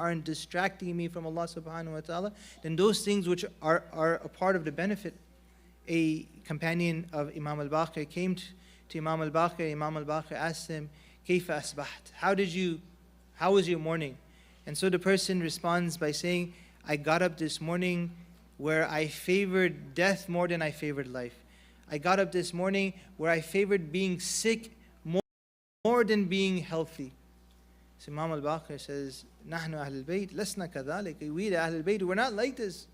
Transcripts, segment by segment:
aren't distracting me from Allah subhanahu wa ta'ala, then those things which are a part of the benefit. A companion of Imam al-Baqir came to Imam al-Baqir. Imam al-Baqir asked him, كيف أصبحت? How was your morning? And so the person responds by saying, I got up this morning where I favored death more than I favored life. I got up this morning where I favored being sick more than being healthy. So Imam al-Baqir says, نحن أهل البيت لسنا كذلك. We the Ahlul Bayt, we're not like this.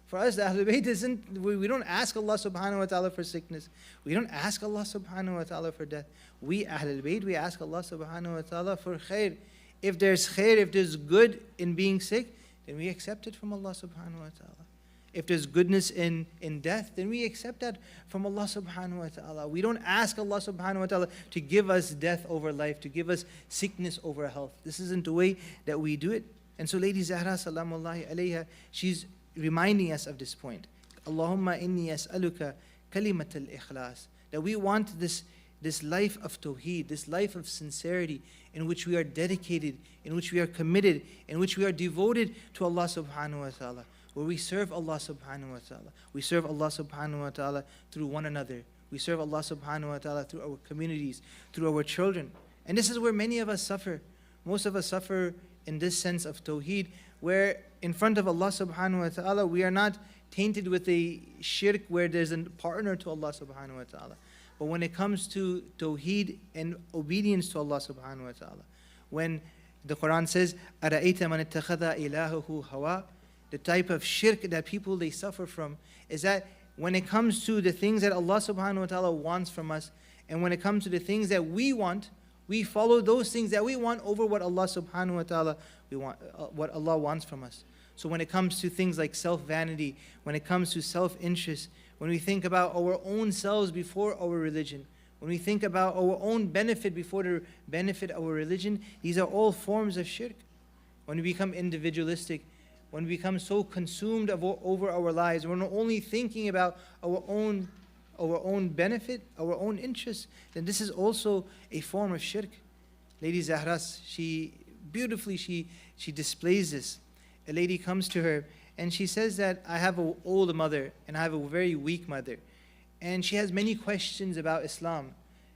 For us, the Ahlul Bayt isn't, we don't ask Allah subhanahu wa ta'ala for sickness. We don't ask Allah subhanahu wa ta'ala for death. We Ahlul Bayt, we ask Allah subhanahu wa ta'ala for khair. If there's khair, if there's good in being sick, then we accept it from Allah subhanahu wa ta'ala. If there's goodness in death, then we accept that from Allah subhanahu wa ta'ala. We don't ask Allah subhanahu wa ta'ala to give us death over life, to give us sickness over health. This isn't the way that we do it. And so Lady Zahra salamullahi alayha, she's reminding us of this point. Allahumma inni as'aluka kalimat al-ikhlas. That we want this life of tawheed, this life of sincerity, in which we are dedicated, in which we are committed, in which we are devoted to Allah subhanahu wa ta'ala, where we serve Allah subhanahu wa ta'ala. We serve Allah subhanahu wa ta'ala through one another. We serve Allah subhanahu wa ta'ala through our communities, through our children. And this is where many of us suffer. Most of us suffer in this sense of tawheed, where in front of Allah subhanahu wa ta'ala, we are not tainted with a shirk where there's a partner to Allah subhanahu wa ta'ala. But when it comes to tawheed and obedience to Allah subhanahu wa ta'ala, when the Quran says, أَرَأَيْتَ مَنِ اتَّخَذَ إِلَهُهُ هَوَى, the type of shirk that people they suffer from is that when it comes to the things that Allah subhanahu wa ta'ala wants from us, and when it comes to the things that we want, we follow those things that we want over what Allah subhanahu wa ta'ala what Allah wants from us. So when it comes to things like self-vanity, when it comes to self-interest, when we think about our own selves before our religion, when we think about our own benefit before the benefit of our religion, these are all forms of shirk. When we become individualistic, when we become so consumed over our lives, we're not only thinking about our own benefit, our own interests, then this is also a form of shirk. Lady Zahras, she beautifully displays this. A lady comes to her and she says that I have an old mother and I have a very weak mother, and she has many questions about Islam.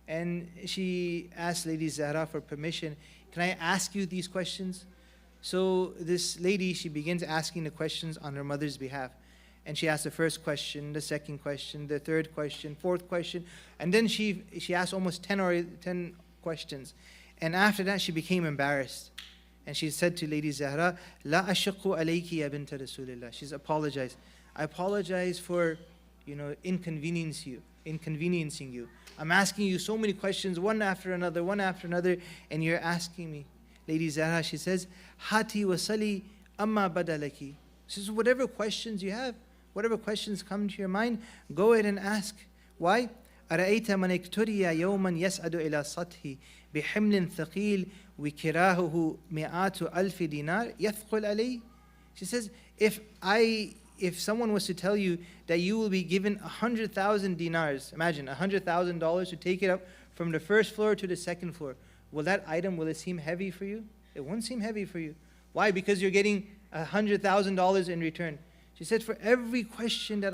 And she asked Lady Zahra for permission, can I ask you these questions? So this lady, she begins asking the questions on her mother's behalf. And she asked the first question, the second question, the third question, fourth question. And then she asked almost 10 questions. And after that, she became embarrassed. And she said to Lady Zahra, La ashaqu alayki ya binta Rasulillah. She's apologized. I apologize for, inconveniencing you. I'm asking you so many questions, one after another, and you're asking me. Lady Zahra, she says, Hati wasali amma badalaki. She says, whatever questions you have, whatever questions come to your mind, go ahead and ask. Why? أَرَأَيْتَ مَنْ اِكْتُرِيَ يَوْمًا يَسْعَدُ إِلَى سَطْحِ بِحِمْلٍ ثَقِيلٍ وِكِرَاهُهُ مِئَاتُ أَلْفِ دِينَارٍ يَثْقُلْ عَلَيْهِ. She says, if someone was to tell you that you will be given 100,000 dinars, imagine $100,000 to take it up from the first floor to the second floor, will it seem heavy for you? It won't seem heavy for you. Why? Because you're getting $100,000 in return. She said, for every question that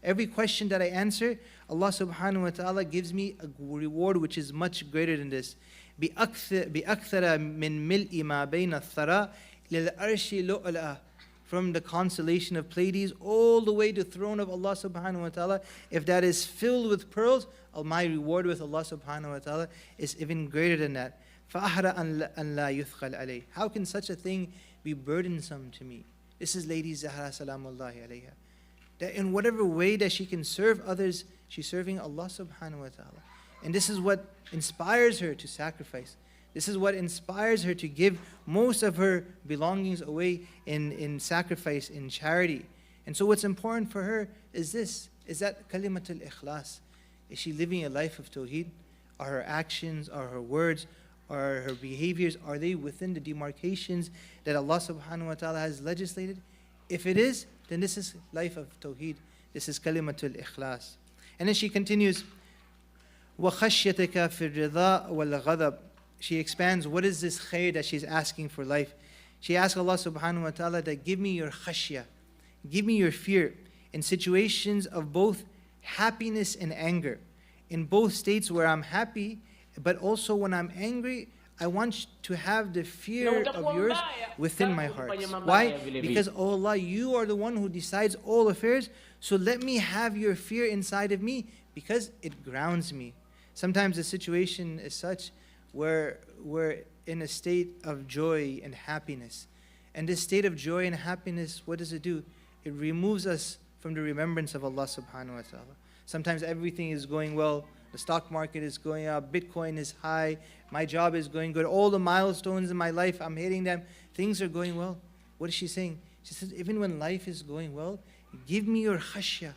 every question that I answer, Allah subhanahu wa ta'ala gives me a reward which is much greater than this. بِأَكْثَرَ مِن مِلْءِ مَا بَيْنَ الثَّرَى لِلْأَرْشِ لُؤْلَأَ. From the constellation of Pleiades all the way to the throne of Allah subhanahu wa ta'ala, if that is filled with pearls, my reward with Allah subhanahu wa ta'ala is even greater than that. فَأَحْرَ أَنْ لَا يُثْقَلْ عَلَيْهِ. How can such a thing be burdensome to me? This is Lady Zahra salamullahi alayha. That in whatever way that she can serve others, she's serving Allah subhanahu wa ta'ala. And this is what inspires her to sacrifice. This is what inspires her to give most of her belongings away in sacrifice, in charity. And so what's important for her is that kalimatul ikhlas. Is she living a life of tawheed? Are her actions, are her words, are her behaviors, are they within the demarcations that Allah subhanahu wa ta'ala has legislated? If it is, then this is life of tawheed. This is kalimatul ikhlas. And then she continues, وَخَشْيَتَكَ فِي الرِّضَاءِ وَالْغَضَبِ. She expands, what is this khair that she's asking for life? She asked Allah subhanahu wa ta'ala that give me your khashya, give me your fear in situations of both happiness and anger. In both states where I'm happy, but also when I'm angry, I want to have the fear of yours within my heart. Why? Because, oh Allah, you are the one who decides all affairs, so let me have your fear inside of me because it grounds me. Sometimes the situation is such where we're in a state of joy and happiness. And this state of joy and happiness, what does it do? It removes us from the remembrance of Allah subhanahu wa ta'ala. Sometimes everything is going well. The stock market is going up, Bitcoin is high, my job is going good, all the milestones in my life, I'm hitting them, things are going well. What is she saying? She says, even when life is going well, give me your khashya,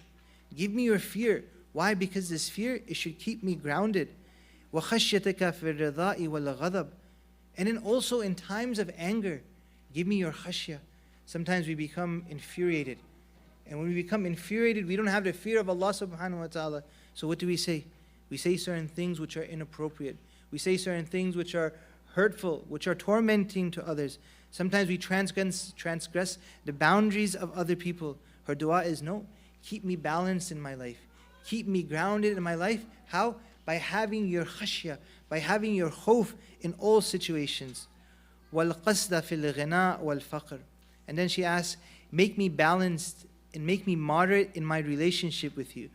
give me your fear. Why? Because this fear, it should keep me grounded. وَخَشْيَتَكَ فِي الرِّضَاءِ وَالْغَضَبِ. And then also in times of anger, give me your khashya. Sometimes we become infuriated. And when we become infuriated, we don't have the fear of Allah subhanahu wa ta'ala. So what do we say? We say certain things which are inappropriate. We say certain things which are hurtful, which are tormenting to others. Sometimes we transgress the boundaries of other people. Her dua is, no, keep me balanced in my life. Keep me grounded in my life. How? By having your khashya, by having your khawf in all situations. وَالْقَصْدَ فِي الْغِنَاءِ وَالْفَقْرِ. And then she asks, make me balanced and make me moderate in my relationship with you,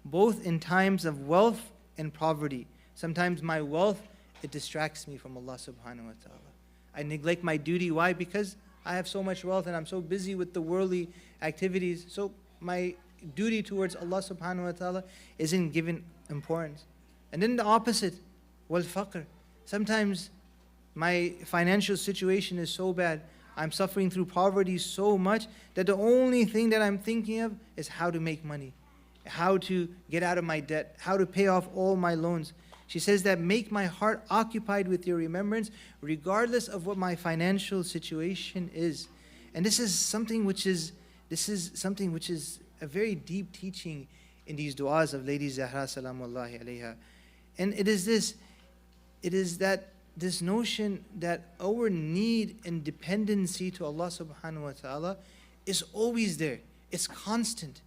both in times of wealth and poverty. Sometimes my wealth, it distracts me from Allah subhanahu wa ta'ala. I neglect my duty. Why? Because I have so much wealth and I'm so busy with the worldly activities. So my duty towards Allah subhanahu wa ta'ala isn't given importance. And then the opposite, wal faqr. Sometimes my financial situation is so bad, I'm suffering through poverty so much that the only thing that I'm thinking of is how to make money, how to get out of my debt, how to pay off all my loans. She says that make my heart occupied with your remembrance regardless of what my financial situation is. And this is something which is a very deep teaching in these du'as of Lady Zahra salamullahi alayha. And it is this notion that our need and dependency to Allah subhanahu wa ta'ala is always there. It's constant.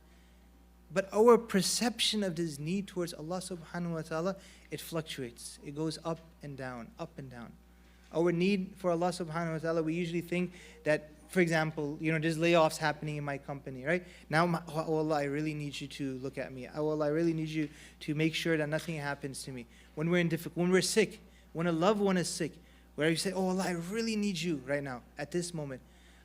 But our perception of this need towards Allah subhanahu wa ta'ala, it fluctuates. It goes up and down, up and down. Our need for Allah subhanahu wa ta'ala, we usually think that, for example, there's layoffs happening in my company, right? Now, oh Allah, I really need you to look at me. Oh Allah, I really need you to make sure that nothing happens to me. When we're sick, when a loved one is sick, where you say, oh Allah, I really need you right now, at this moment.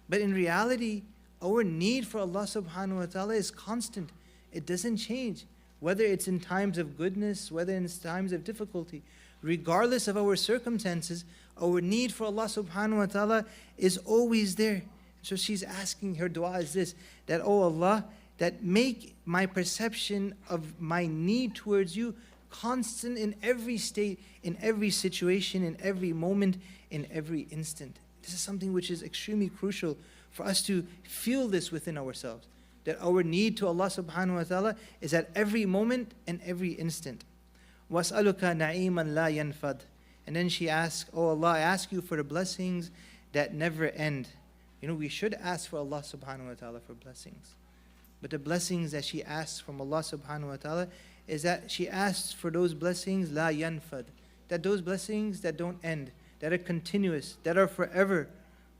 But in reality, our need for Allah subhanahu wa ta'ala is constant. It doesn't change. Whether it's in times of goodness, whether in times of difficulty, regardless of our circumstances, our need for Allah subhanahu wa ta'ala is always there. So she's asking, her dua is this, that, oh Allah, that make my perception of my need towards you constant in every state, in every situation, in every moment, in every instant. This is something which is extremely crucial for us to feel this within ourselves, that our need to Allah subhanahu wa ta'ala is at every moment and every instant. وَاسْأَلُكَ نَعِيمًا لَا يَنْفَدْ. And then she asks, oh Allah, I ask you for the blessings that never end. We should ask for Allah subhanahu wa ta'ala for blessings. But the blessings that she asks from Allah subhanahu wa ta'ala is that she asks for those blessings, la yanfad, that those blessings that don't end, that are continuous, that are forever.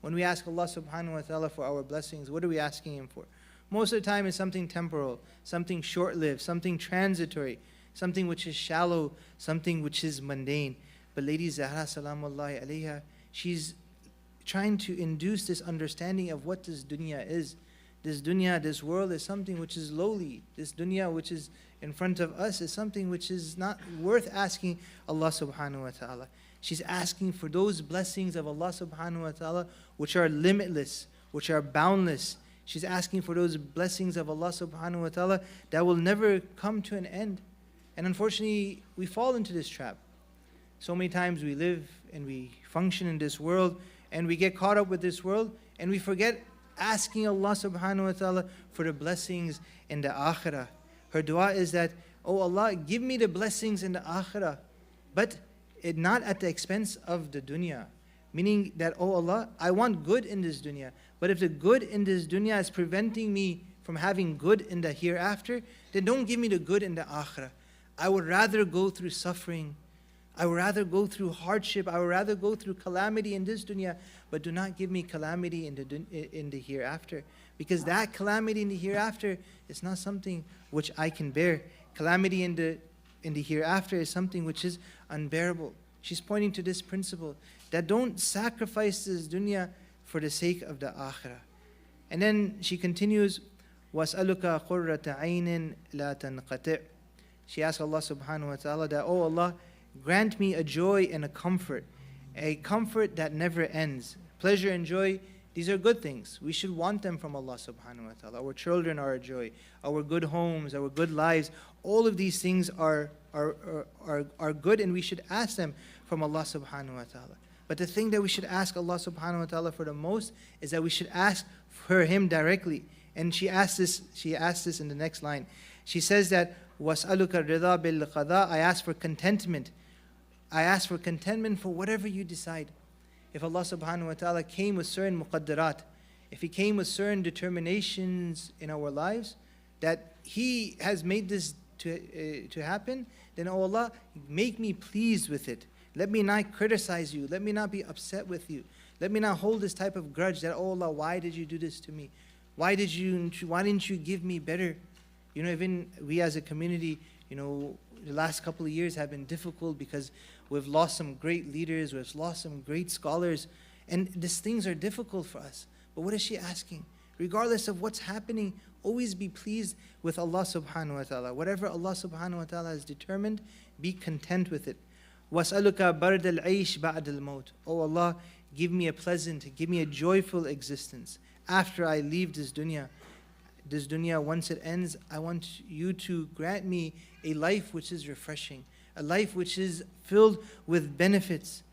When we ask Allah subhanahu wa ta'ala for our blessings, what are we asking Him for? Most of the time it's something temporal, something short-lived, something transitory, something which is shallow, something which is mundane. But Lady Zahra salamullahi alayha, she's trying to induce this understanding of what this dunya is. This dunya, this world is something which is lowly. This dunya which is in front of us is something which is not worth asking Allah subhanahu wa ta'ala. She's asking for those blessings of Allah subhanahu wa ta'ala which are limitless, which are boundless. She's asking for those blessings of Allah subhanahu wa ta'ala that will never come to an end. And unfortunately, we fall into this trap. So many times we live and we function in this world and we get caught up with this world and we forget asking Allah subhanahu wa ta'ala for the blessings in the akhirah. Her dua is that, oh Allah, give me the blessings in the akhirah, but not at the expense of the dunya. Meaning that, oh Allah, I want good in this dunya. But if the good in this dunya is preventing me from having good in the hereafter, then don't give me the good in the akhirah. I would rather go through suffering. I would rather go through hardship. I would rather go through calamity in this dunya, but do not give me calamity in the hereafter. Because that calamity in the hereafter is not something which I can bear. Calamity in the hereafter is something which is unbearable. She's pointing to this principle, that don't sacrifice this dunya for the sake of the akhirah. And then she continues, وَاسْأَلُكَ قُرَّةَ عَيْنٍ لَا تَنْقَطِعْ. She asks Allah subhanahu wa ta'ala that, oh Allah, grant me a joy and a comfort that never ends. Pleasure and joy, these are good things. We should want them from Allah subhanahu wa ta'ala. Our children are a joy. Our good homes, our good lives, all of these things are good, and we should ask them from Allah subhanahu wa ta'ala. But the thing that we should ask Allah subhanahu wa ta'ala for the most is that we should ask for Him directly. And she asks this in the next line. She says that, وَاسْأَلُكَ الرِّضَى بِالْقَضَاءِ. I ask for contentment. I ask for contentment for whatever you decide. If Allah subhanahu wa ta'ala came with certain muqaddarat, if He came with certain determinations in our lives, that He has made this to happen, then, oh Allah, make me pleased with it. Let me not criticize you. Let me not be upset with you. Let me not hold this type of grudge that, oh Allah, why did you do this to me? Why didn't you give me better? You know, even we as a community, you know, the last couple of years have been difficult because we've lost some great leaders, we've lost some great scholars, and these things are difficult for us. But what is she asking? Regardless of what's happening, always be pleased with Allah subhanahu wa ta'ala. Whatever Allah subhanahu wa ta'ala has determined, be content with it. وَاسْأَلُكَ بَرْدَ الْعَيْشِ بَعْدَ الْمَوْتِ. Oh Allah, give me a pleasant, give me a joyful existence after I leave this dunya. This dunya, once it ends, I want you to grant me a life which is refreshing, a life which is filled with benefits.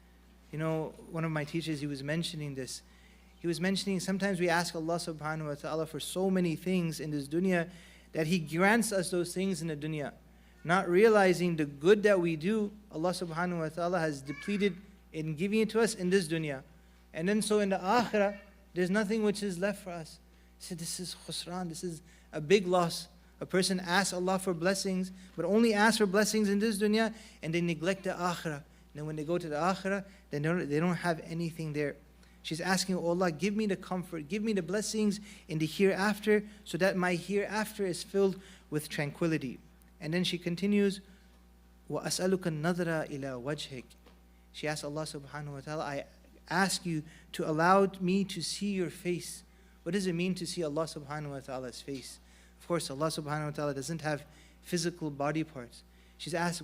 You know, one of my teachers, he was mentioning this. He was mentioning sometimes we ask Allah subhanahu wa ta'ala for so many things in this dunya that He grants us those things in the dunya. Not realizing the good that we do, Allah subhanahu wa ta'ala has depleted in giving it to us in this dunya. And then so in the akhirah, there's nothing which is left for us. He said, this is khusran, this is a big loss. A person asks Allah for blessings, but only asks for blessings in this dunya, and they neglect the akhirah. And then when they go to the akhirah, then they don't have anything there. She's asking, oh Allah, give me the comfort, give me the blessings in the hereafter, so that my hereafter is filled with tranquility. And then she continues, وَأَسْأَلُكَ النَّظْرَ إِلَى وَجْهِكَ. She asks Allah subhanahu wa ta'ala, I ask you to allow me to see your face. What does it mean to see Allah subhanahu wa ta'ala's face? Of course, Allah subhanahu wa ta'ala doesn't have physical body parts. She's asked,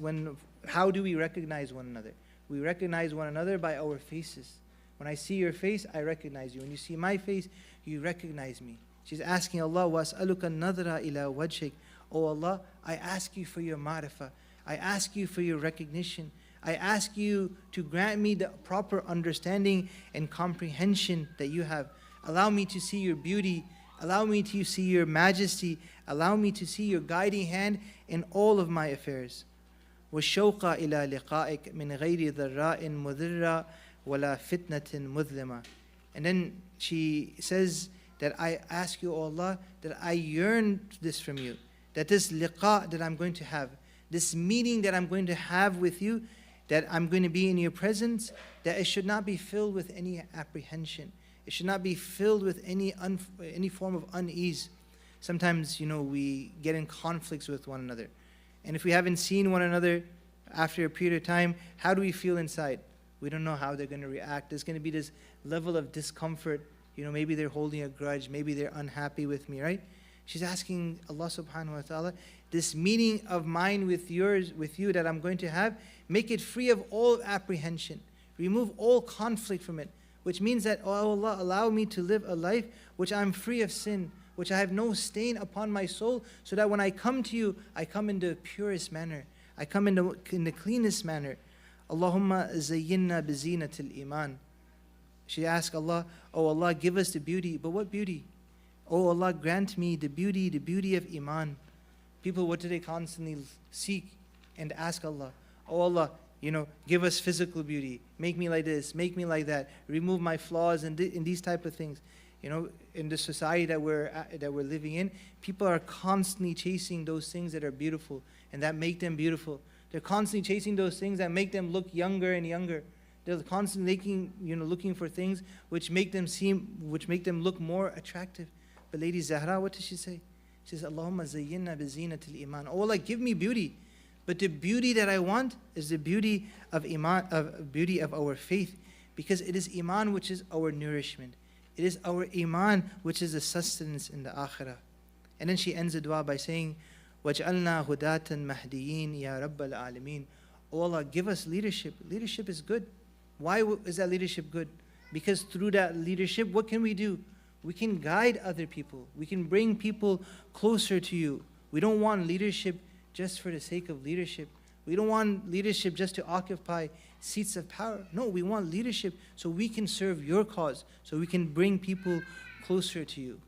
how do we recognize one another? We recognize one another by our faces. When I see your face, I recognize you. When you see my face, you recognize me. She's asking Allah, وَأَسْأَلُكَ النَّظْرَ إِلَى وَجْهِكَ. Oh Allah, I ask you for your ma'rifah. I ask you for your recognition. I ask you to grant me the proper understanding and comprehension that you have. Allow me to see your beauty. Allow me to see your majesty. Allow me to see your guiding hand in all of my affairs. وَالشَّوْقَ إِلَى لِقَائِكَ مِنْ غَيْرِ ضَرَّاءٍ مُضِرَّةٍ وَلَا فِتْنَةٍ مُظْلِمَةٍ. And then she says that I ask you, O Allah, that I yearn this from you. That this liqa that I'm going to have, this meeting that I'm going to have with you, that I'm going to be in your presence, that it should not be filled with any apprehension. It should not be filled with any form of unease. Sometimes, you know, we get in conflicts with one another. And if we haven't seen one another after a period of time, how do we feel inside? We don't know how they're going to react. There's going to be this level of discomfort. You know, maybe they're holding a grudge. Maybe they're unhappy with me, right? She's asking Allah subhanahu wa ta'ala, this meeting of mine with you that I'm going to have, make it free of all apprehension. Remove all conflict from it. Which means that, oh Allah, allow me to live a life which I'm free of sin, which I have no stain upon my soul, so that when I come to you, I come in the purest manner. I come in the cleanest manner. Allahumma zayyinna bizinatil iman. She asked Allah, oh Allah, give us the beauty. But what beauty? Oh Allah, grant me the beauty of iman. People, what do they constantly seek and ask Allah? Oh Allah, give us physical beauty, make me like this, make me like that, remove my flaws, and in these type of things. In the society that we're living in, people are constantly chasing those things that are beautiful and that make them beautiful. They're constantly chasing those things that make them look younger and younger. They're constantly looking for things which make them look more attractive. But Lady Zahra, what does she say? She says, Allahumma zayyinna bi zinatil iman. Oh Allah, give me beauty. But the beauty that I want is the beauty of iman, beauty of our faith, because it is iman which is our nourishment. It is our iman which is the sustenance in the akhirah. And then she ends the dua by saying, وَجْعَلْنَا هُدَاةً مَهْدِيِّينَ يَا رَبَّ الْعَالَمِينَ. Oh Allah, give us leadership. Leadership is good. Why is that leadership good? Because through that leadership, what can we do? We can guide other people. We can bring people closer to you. We don't want leadership just for the sake of leadership. We don't want leadership just to occupy seats of power. No, we want leadership so we can serve your cause, so we can bring people closer to you.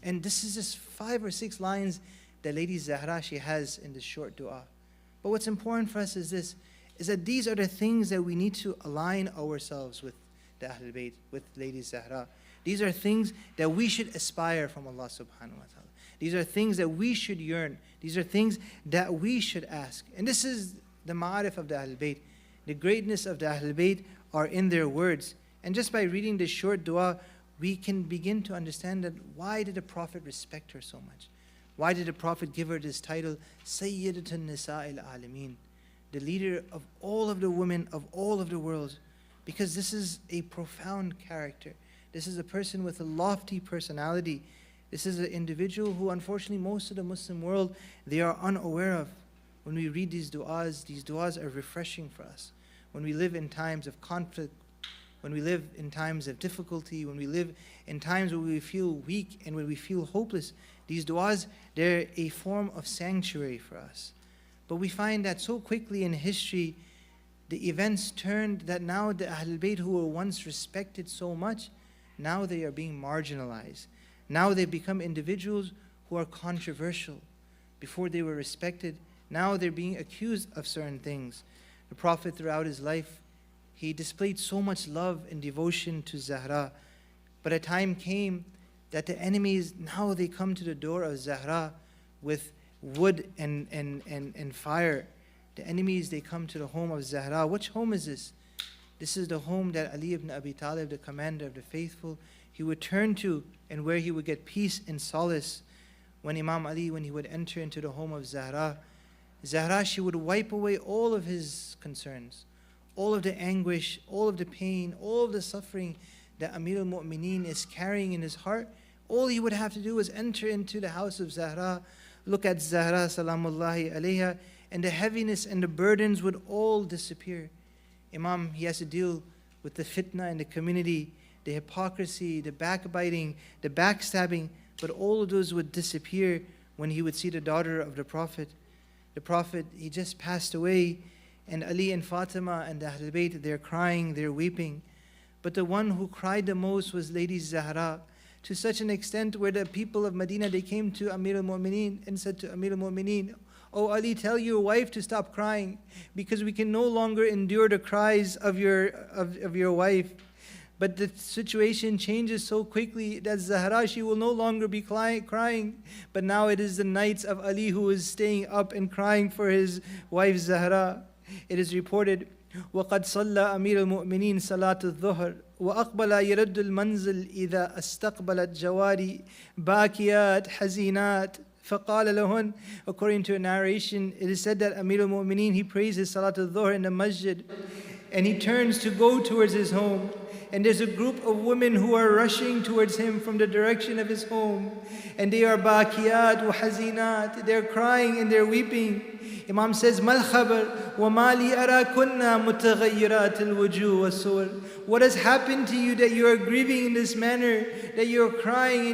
And this is just 5 or 6 lines that Lady Zahra, she has in this short dua. But what's important for us is this, is that these are the things that we need to align ourselves with the Ahlul Bayt, with Lady Zahra. These are things that we should aspire from Allah subhanahu wa ta'ala. These are things that we should yearn. These are things that we should ask. And this is the ma'arif of the Ahlul Bayt. The greatness of the Ahlul Bayt are in their words. And just by reading this short dua, we can begin to understand that why did the Prophet respect her so much? Why did the Prophet give her this title, Sayyidatun Nisa'il Alameen, the leader of all of the women of all of the world? Because this is a profound character. This is a person with a lofty personality. This is an individual who, unfortunately, most of the Muslim world, they are unaware of. When we read these du'as are refreshing for us. When we live in times of conflict, when we live in times of difficulty, when we live in times where we feel weak and when we feel hopeless, these du'as, they're a form of sanctuary for us. But we find that so quickly in history, the events turned that now the Ahlul Bayt who were once respected so much, now they are being marginalized. Now they become individuals who are controversial. Before they were respected, now they're being accused of certain things. The Prophet throughout his life, he displayed so much love and devotion to Zahra. But a time came that the enemies, now they come to the door of Zahra with wood and fire. The enemies, they come to the home of Zahra. Which home is this? This is the home that Ali ibn Abi Talib, the commander of the faithful, he would turn to and where he would get peace and solace. When Imam Ali, when he would enter into the home of Zahra, Zahra, she would wipe away all of his concerns, all of the anguish, all of the pain, all of the suffering that Amir al-Mu'mineen is carrying in his heart. All he would have to do was enter into the house of Zahra, look at Zahra salamullahi alayha, and the heaviness and the burdens would all disappear. Imam, he has to deal with the fitna in the community, the hypocrisy, the backbiting, the backstabbing, but all of those would disappear when he would see the daughter of the Prophet. The Prophet, he just passed away, and Ali and Fatima and the Ahlul Bayt, they're crying, they're weeping. But the one who cried the most was Lady Zahra, to such an extent where the people of Medina, they came to Amir al-Mu'mineen and said to Amir al-Mu'mineen, "Oh Ali, tell your wife to stop crying, because we can no longer endure the cries of your wife." But the situation changes so quickly that Zahra, she will no longer be crying. But now it is the nights of Ali who is staying up and crying for his wife Zahra. It is reported, وَقَدْ صَلَّى أَمِيرُ الْمُؤْمِنِينَ صَلَاةُ الظُّهْرِ وَأَقْبَلَ يَرُدُّ الْمَنْزِلِ إِذَا أَسْتَقْبَلَتْ جَوَارِ بَاكِيَاتْ حَزِينَاتْ فَقَالَ لَهُنْ. According to a narration, it is said that Amir al-Mu'mineen, he prays his Salatul Dhuhr in the masjid, and he turns to go towards his home. And there's a group of women who are rushing towards him from the direction of his home. And they are bakiyat wa hazinat. They're crying and they're weeping. Imam says, Mal khabar wa mali ara kunna mutaghayyirat al-wujuh wa sur. What has happened to you that you are grieving in this manner, that you're crying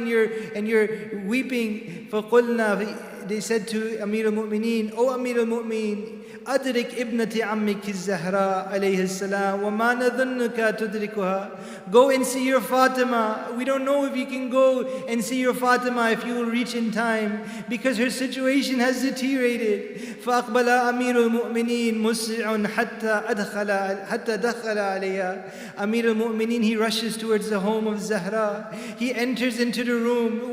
and you're weeping? فَقُلْنَا, they said to Amir al-Mu'mineen, O Amir al-Mu'mineen, أدرك ابنة عمك الزهراء عليه السلام وما نظنك تدركها. Go and see your Fatima. We don't know if you can go and see your Fatima if you will reach in time, because her situation has deteriorated. فأقبل أمير المؤمنين مسرع حتى دخل عليها. Amir al-Mu'mineen, he rushes towards the home of Zahra. He enters into the room.